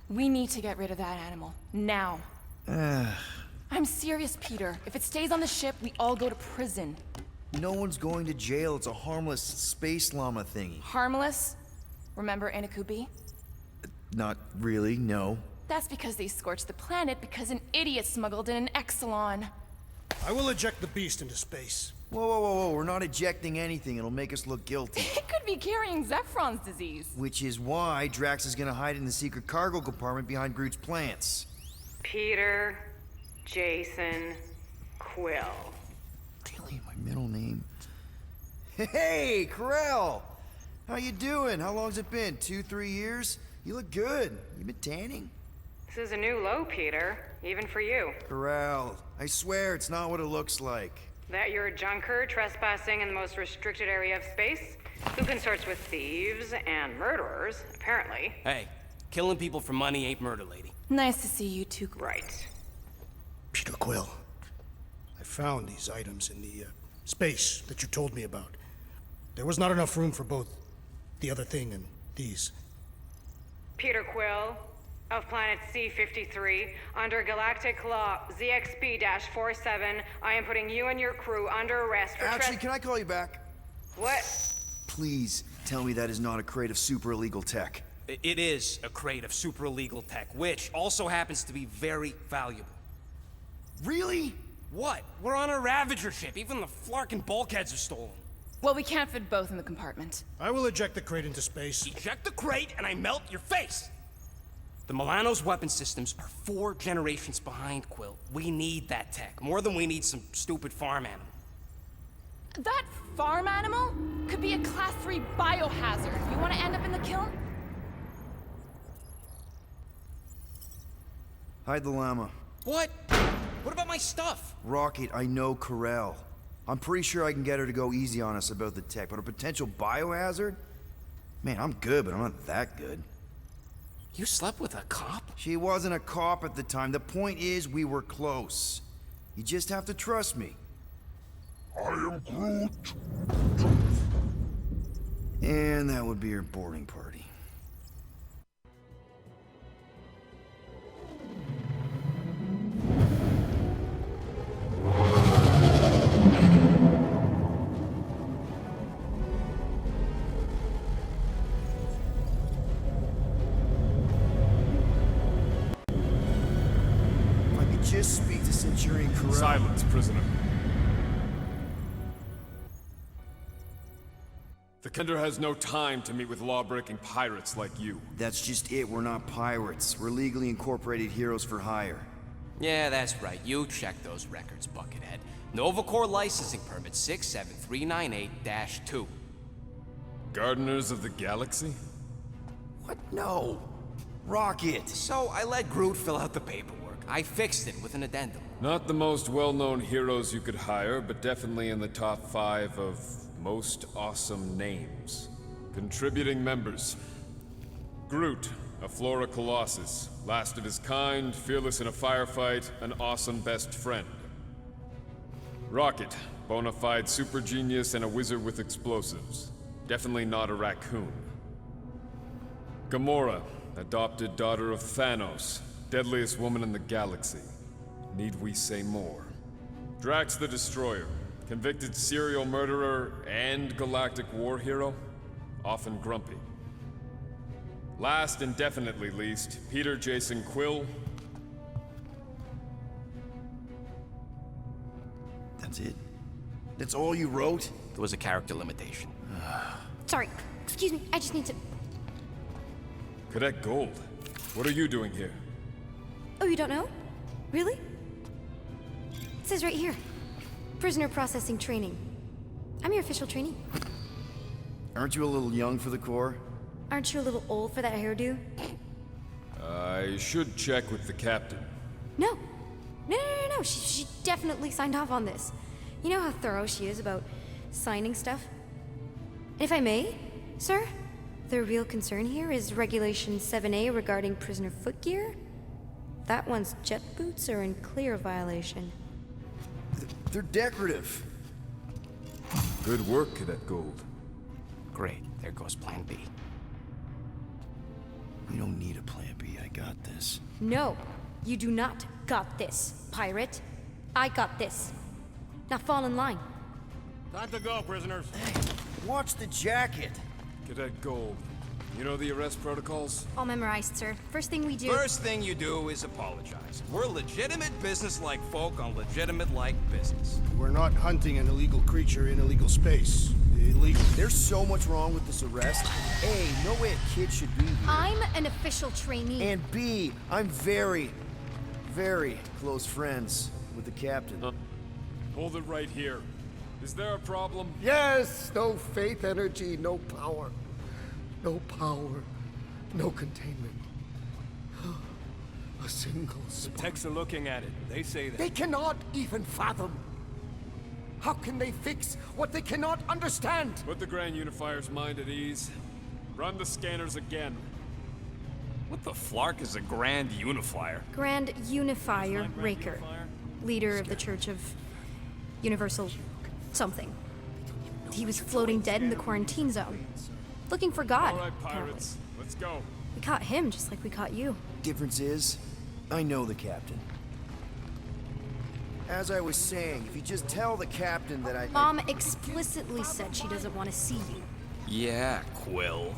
We need to get rid of that animal. Now. I'm serious, Peter. If it stays on the ship, we all go to prison. No one's going to jail. It's a harmless space llama thingy. Harmless? Remember Inakubi? Not really, no. That's because they scorched the planet because an idiot smuggled in an Exelon. I will eject the beast into space. Whoa, whoa, whoa, whoa. We're not ejecting anything. It'll make us look guilty. It could be carrying Zephron's disease. Which is why Drax is gonna hide in the secret cargo compartment behind Groot's plants. Peter, Jason, Quill. Really? My middle name? Hey, Corell! How you doing? How long's it been? 2-3 years? You look good. You been tanning? This is a new low, Peter. Even for you. Corell, I swear it's not what it looks like. That you're a junker trespassing in the most restricted area of space? Who consorts with thieves and murderers, apparently. Hey, killing people for money ain't murder, lady. Nice to see you two. Right. Peter Quill, I found these items in the space that you told me about. There was not enough room for both the other thing and these. Peter Quill, of planet C-53, under Galactic Law ZXP-47, I am putting you and your crew under arrest for Actually, can I call you back? What? Please tell me that is not a crate of super illegal tech. It is a crate of super illegal tech, which also happens to be very valuable. Really? What? We're on a Ravager ship. Even the Flarkin bulkheads are stolen. Well, we can't fit both in the compartment. I will eject the crate into space. Eject the crate and I melt your face! The Milano's weapon systems are 4 generations behind, Quill. We need that tech, more than we need some stupid farm animal. That farm animal could be a Class 3 biohazard. You want to end up in the kiln? Hide the llama. What? What about my stuff? Rocket, I know Corell. I'm pretty sure I can get her to go easy on us about the tech, but a potential biohazard? Man, I'm good, but I'm not that good. You slept with a cop? She wasn't a cop at the time. The point is, we were close. You just have to trust me. I am Groot. And that would be your boarding party. If I could just speak to Centurion Corell. Silence, prisoner. The Kender has no time to meet with law-breaking pirates like you. That's just it. We're not pirates. We're legally incorporated heroes for hire. Yeah, that's right. You check those records, Buckethead. Novacore licensing permit 67398-2. Gardeners of the Galaxy? What? No. Rocket. So I let Groot fill out the paperwork. I fixed it with an addendum. Not the most well-known heroes you could hire, but definitely in the top 5 of most awesome names. Contributing members. Groot, a Flora Colossus, last of his kind, fearless in a firefight, an awesome best friend. Rocket, bona fide super genius and a wizard with explosives. Definitely not a raccoon. Gamora, adopted daughter of Thanos, deadliest woman in the galaxy. Need we say more? Drax the Destroyer, convicted serial murderer and galactic war hero, often grumpy. Last and definitely least, Peter Jason Quill. That's it? That's all you wrote? There was a character limitation. Sorry, excuse me, I just need to... Cadet Gold, what are you doing here? Oh, you don't know? Really? It says right here. Prisoner processing training. I'm your official trainee. Aren't you a little young for the Corps? Aren't you a little old for that hairdo? I should check with the captain. No. No. She definitely signed off on this. You know how thorough she is about signing stuff? And if I may, sir, the real concern here is Regulation 7A regarding prisoner footgear. That one's jet boots are in clear violation. They're decorative. Good work, Cadet Gold. Great. There goes Plan B. You don't need a plan B. I got this. No, you do not got this, pirate. I got this. Now fall in line. Time to go, prisoners. Watch the jacket. Cadet Gold, you know the arrest protocols? All memorized, sir. First thing we do. First thing you do is apologize. We're legitimate business-like folk on legitimate-like business. We're not hunting an illegal creature in illegal space. Illegal. There's so much wrong with this arrest. A, no way a kid should be here. I'm an official trainee. And B, I'm very, very close friends with the captain. Hold it right here. Is there a problem? Yes, no faith energy, no power. No power, no containment. A single spark. Techs are looking at it. They say that. They cannot even fathom. How can they fix what they cannot understand? Put the Grand Unifier's mind at ease. Run the scanners again. What the flark is a Grand Unifier? Grand Unifier Raker, leader of the Church of Universal something. He was floating dead in the quarantine zone, looking for God. All right, apparently. pirates. Let's go. We caught him just like we caught you. Difference is, I know the captain. As I was saying, if you just tell the captain that I... Mom explicitly said she doesn't want to see you. Yeah, Quill.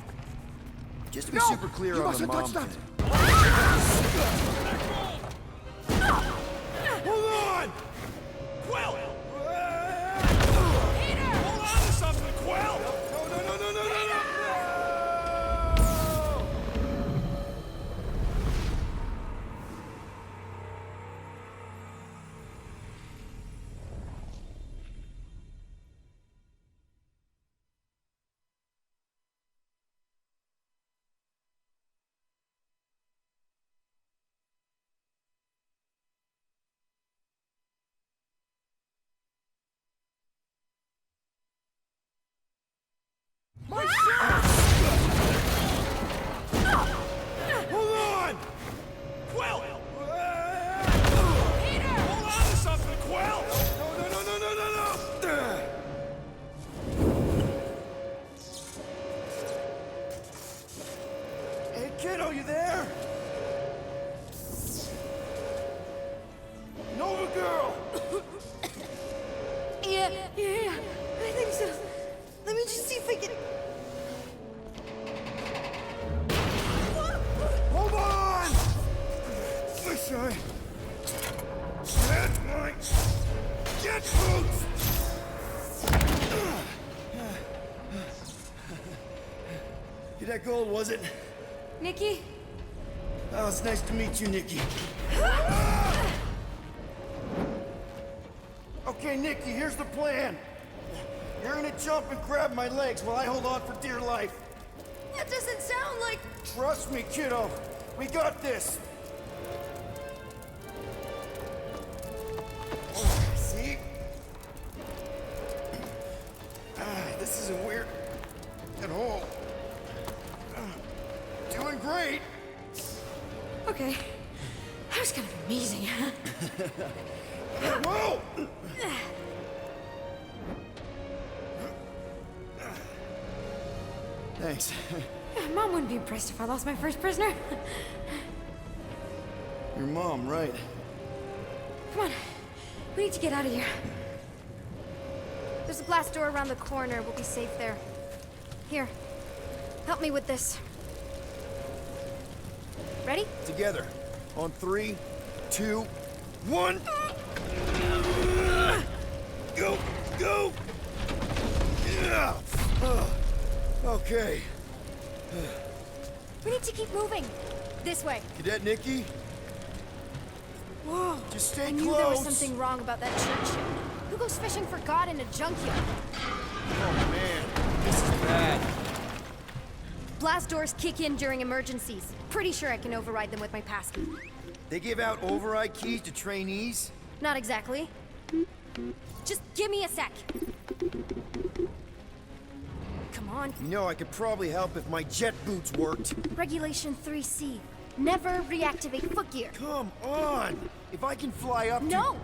Just to be super clear you on the mustn't mom touch thing. Hold on! Quill! Peter! Hold on to something, Quill! No! Hold on! Quill! Peter! Hold on to something, Quill! No! Hey, kiddo, you there? Nova girl! Yeah, I think so. Let me just see if I can. Hold on! Wish I had my jet boots! Cadet Gold, was it? Nikki? Oh, it's nice to meet you, Nikki. Okay, Nikki, here's the plan. You're gonna jump and grab my legs while I hold on for dear life. That doesn't sound like. Trust me, kiddo. We got this. See? This isn't weird at all. Doing great. Okay. That was kind of amazing. Whoa! Thanks. Mom wouldn't be impressed if I lost my first prisoner. Your mom, right? Come on. We need to get out of here. There's a blast door around the corner. We'll be safe there. Here. Help me with this. Ready? Together. On 3, 2, 1. Go! Go! Yeah. Okay. We need to keep moving. This way. Cadet Nikki, Whoa. just stay I knew close. there was something wrong about that church ship. Who goes fishing for God in a junkyard? Oh man, this is bad. Blast doors kick in during emergencies. Pretty sure I can override them with my passkey. They give out override keys to trainees? Not exactly. Just give me a sec. Come on. You know, I could probably help if my jet boots worked. Regulation 3C. Never reactivate footgear. Come on! If I can fly up to... No!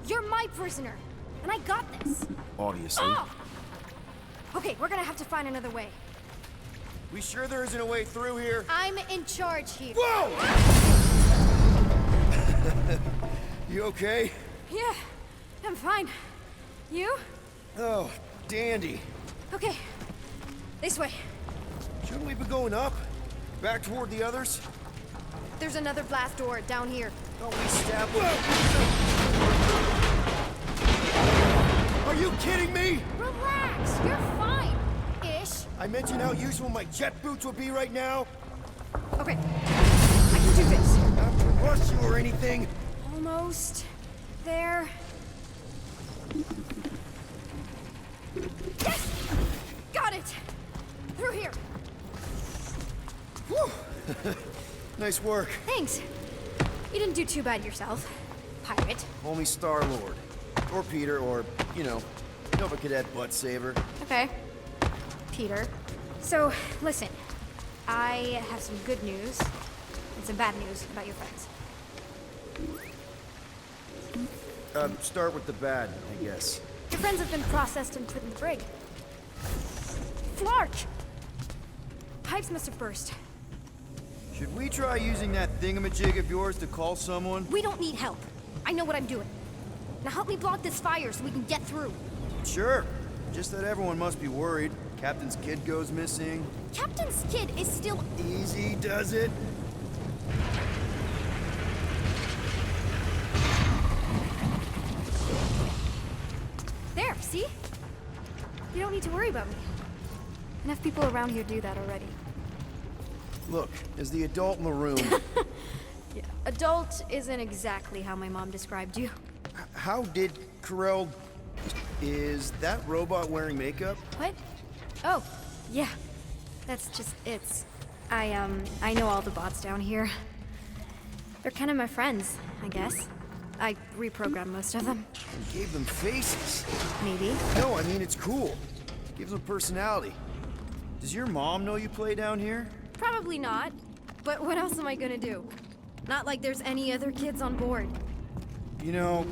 You're my prisoner. And I got this. Obviously. Oh! Okay, we're gonna have to find another way. We sure there isn't a way through here? I'm in charge here. Whoa! You okay? Yeah, I'm fine. You? Oh, dandy. Okay. This way. Shouldn't we be going up? Back toward the others? There's another blast door down here. Don't we stab? Whoa! Are you kidding me? Relax, you're fine. Ish. I mentioned how useful my jet boots would be right now. Okay. I can do this. Not to rush you or anything. Almost there. Yes! Got it! Through here. Whew. Nice work. Thanks. You didn't do too bad yourself, pirate. Only Star-Lord. Or Peter, or, you know, Nova Cadet Butt Saver. Okay. Peter. So, listen. I have some good news and some bad news about your friends. Start with the bad, I guess. Your friends have been processed and put in the brig. Flark! Pipes must have burst. Should we try using that thingamajig of yours to call someone? We don't need help. I know what I'm doing. Now help me block this fire so we can get through. Sure. Just that everyone must be worried. Captain's kid goes missing. Captain's kid is still... Easy does it. There, see? You don't need to worry about me. Enough people around here do that already. Look, as the adult in the room, Yeah. Adult isn't exactly how my mom described you. how did Carell... Is that robot wearing makeup? What? Oh, yeah. That's just I know all the bots down here. They're kind of my friends, I guess. I reprogrammed most of them. And gave them faces. Maybe. No, I mean, it's cool. Gives them personality. Does your mom know you play down here? Probably not. But what else am I gonna do? Not like there's any other kids on board. You know,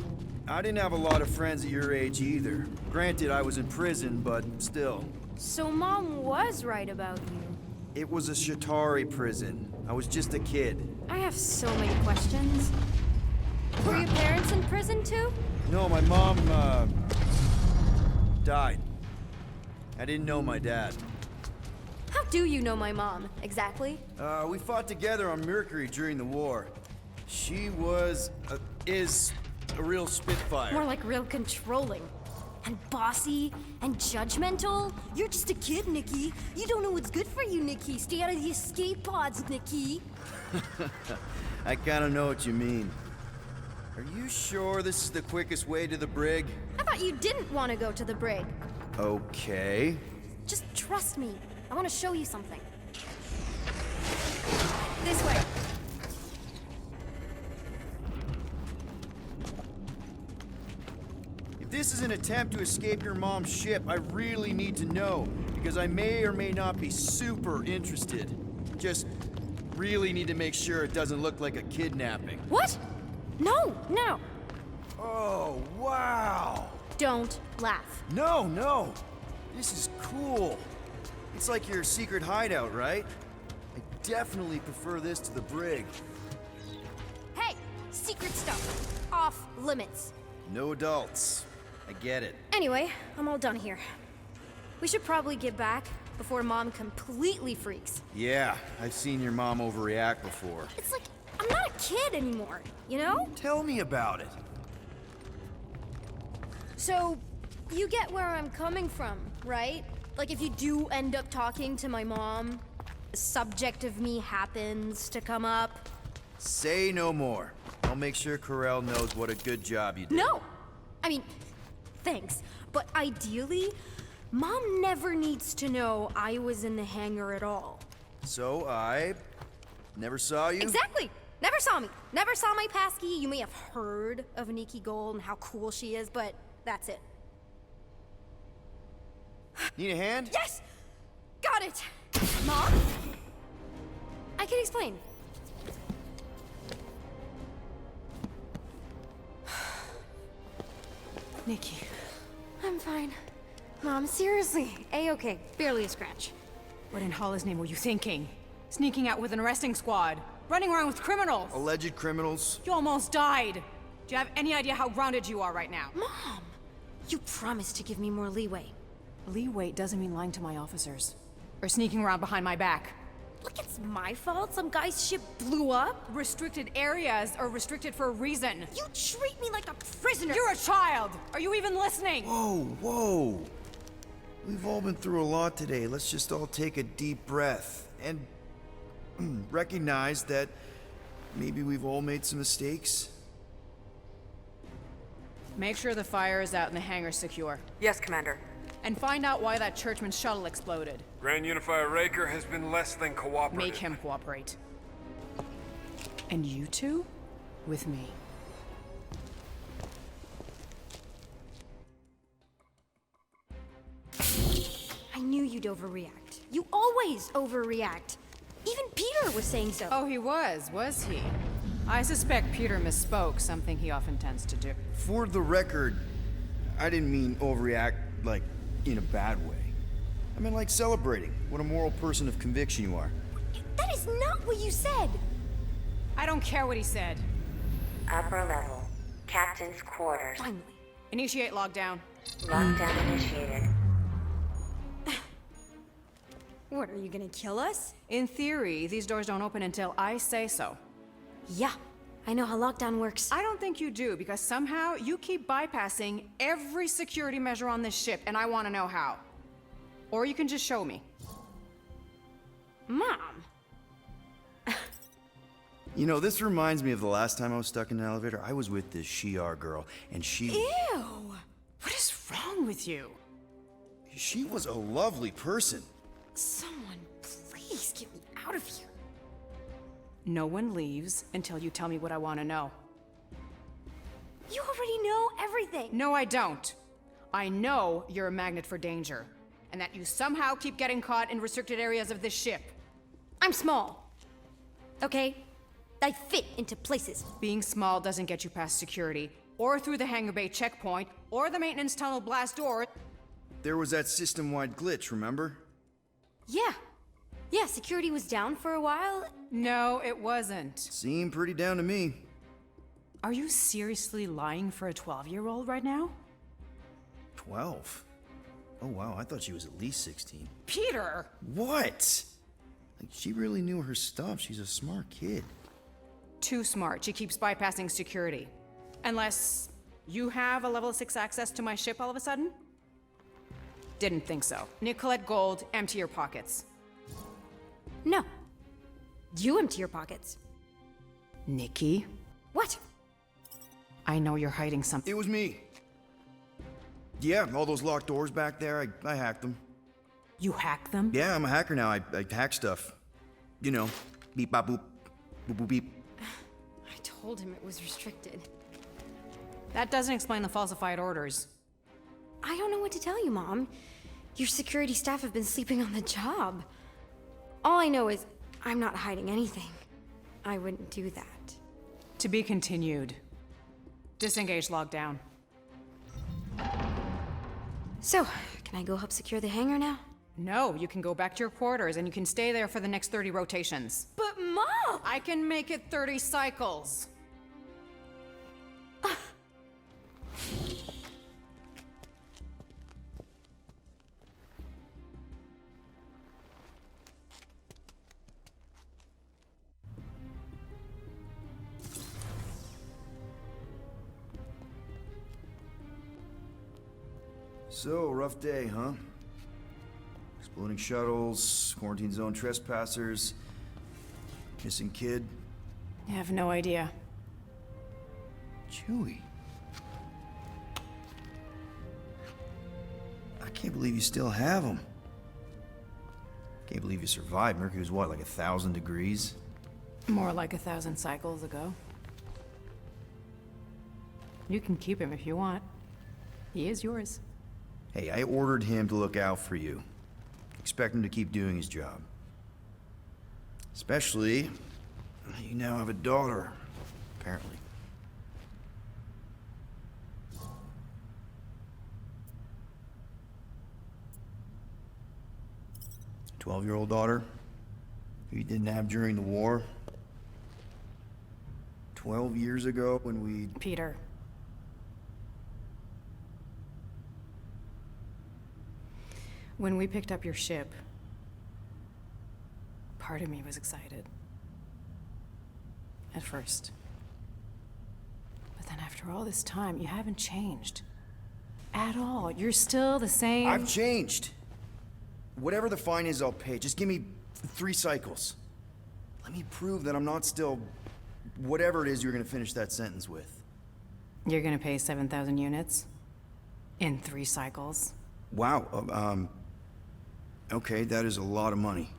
I didn't have a lot of friends at your age either. Granted, I was in prison, but still. So Mom was right about you. It was a Shatari prison. I was just a kid. I have so many questions. Were your parents in prison too? No, my mom, died. I didn't know my dad. How do you know my mom, exactly? We fought together on Mercury during the war. She is a real spitfire. More like real controlling. And bossy and judgmental. You're just a kid, Nikki. You don't know what's good for you, Nikki. Stay out of the escape pods, Nikki. I kinda know what you mean. Are you sure this is the quickest way to the brig? I thought you didn't want to go to the brig. Okay. Just trust me. I want to show you something. This way. If this is an attempt to escape your mom's ship, I really need to know, because I may or may not be super interested. Just really need to make sure it doesn't look like a kidnapping. What? No, no. Oh, wow! Don't laugh. No! This is cool. It's like your secret hideout, right? I definitely prefer this to the brig. Hey, secret stuff. Off limits. No adults. I get it. Anyway, I'm all done here. We should probably get back before Mom completely freaks. Yeah, I've seen your mom overreact before. It's like, I'm not a kid anymore, you know? Tell me about it. So, you get where I'm coming from, right? Like, if you do end up talking to my mom, the subject of me happens to come up. Say no more. I'll make sure Carell knows what a good job you did. No! I mean, thanks. But ideally, Mom never needs to know I was in the hangar at all. So I never saw you? Exactly! Never saw me. Never saw my passkey. You may have heard of Nikki Gold and how cool she is, but that's it. Need a hand? Yes! Got it! Mom? I can explain. Nikki. I'm fine. Mom, seriously. A-okay. Barely a scratch. What in Hollis' name were you thinking? Sneaking out with an arresting squad? Running around with criminals? Alleged criminals? You almost died. Do you have any idea how grounded you are right now? Mom! You promised to give me more leeway. Leeway doesn't mean lying to my officers. Or sneaking around behind my back. Like it's my fault some guy's ship blew up? Restricted areas are restricted for a reason. You treat me like a prisoner! You're a child! Are you even listening? Whoa, whoa. We've all been through a lot today. Let's just all take a deep breath and recognize that maybe we've all made some mistakes. Make sure the fire is out and the hangar's secure. Yes, Commander. And find out why that churchman's shuttle exploded. Grand Unifier Raker has been less than cooperative. Make him cooperate. And you two? With me. I knew you'd overreact. You always overreact. Even Peter was saying so. Oh, he was he? I suspect Peter misspoke, something he often tends to do. For the record, I didn't mean overreact, like, in a bad way. I meant like celebrating what a moral person of conviction you are. That is not what you said! I don't care what he said. Upper level. Captain's quarters. Finally. Initiate lockdown. Lockdown initiated. What, are you gonna kill us? In theory, these doors don't open until I say so. Yeah, I know how lockdown works. I don't think you do, because somehow you keep bypassing every security measure on this ship, and I want to know how. Or you can just show me. Mom! You know, this reminds me of the last time I was stuck in an elevator. I was with this Shi'ar girl, and Ew! What is wrong with you? she was a lovely person. Someone, please get me out of here. No one leaves until you tell me what I want to know. You already know everything. No, I don't. I know you're a magnet for danger, and that you somehow keep getting caught in restricted areas of this ship. I'm small. Okay? I fit into places. Being small doesn't get you past security, or through the hangar bay checkpoint, or the maintenance tunnel blast door. There was that system-wide glitch, remember? Yeah. Yeah, security was down for a while. No, it wasn't. Seemed pretty down to me. Are you seriously lying for a 12-year-old right now? 12? Oh wow, I thought she was at least 16. Peter! What? Like, she really knew her stuff. She's a smart kid. Too smart. She keeps bypassing security. Unless you have a level 6 access to my ship all of a sudden? Didn't think so. Nicolette Gold, empty your pockets. No. You empty your pockets. Nikki? What? I know you're hiding something. It was me. Yeah, all those locked doors back there, I hacked them. You hack them? Yeah, I'm a hacker now. I hack stuff. You know, beep bop boop, boop boop beep. I told him it was restricted. That doesn't explain the falsified orders. I don't know what to tell you, Mom. Your security staff have been sleeping on the job. All I know is I'm not hiding anything. I wouldn't do that. To be continued. Disengage lockdown. So, can I go help secure the hangar now? No, you can go back to your quarters and you can stay there for the next 30 rotations. But Mom! I can make it 30 cycles. So, rough day, huh? Exploding shuttles, quarantine zone trespassers, missing kid. I have no idea. Chewie. I can't believe you still have him. Can't believe you survived. Mercury was what, like 1,000 degrees? More like 1,000 cycles ago. You can keep him if you want. He is yours. Hey, I ordered him to look out for you. Expect him to keep doing his job. Especially, you now have a daughter, apparently. 12-year-old daughter who you didn't have during the war. 12 years ago when we... Peter. When we picked up your ship, part of me was excited. At first. But then after all this time, you haven't changed. At all. You're still the same... I've changed. Whatever the fine is, I'll pay. Just give me 3 cycles. Let me prove that I'm not still... whatever it is you're gonna finish that sentence with. You're gonna pay 7,000 units? In 3 cycles? Wow, okay, that is a lot of money.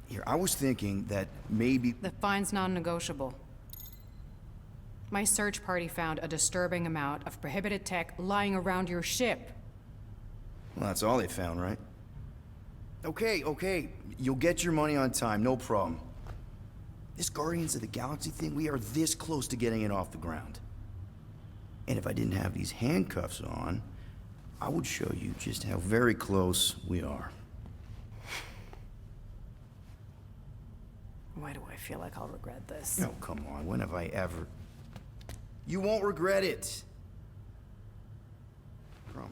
Here, I was thinking that maybe... The fine's non-negotiable. My search party found a disturbing amount of prohibited tech lying around your ship. Well, that's all they found, right? Okay, you'll get your money on time, no problem. This Guardians of the Galaxy thing, we are this close to getting it off the ground. And if I didn't have these handcuffs on, I would show you just how very close we are. Why do I feel like I'll regret this? No, come on, when have I ever... You won't regret it. Promise.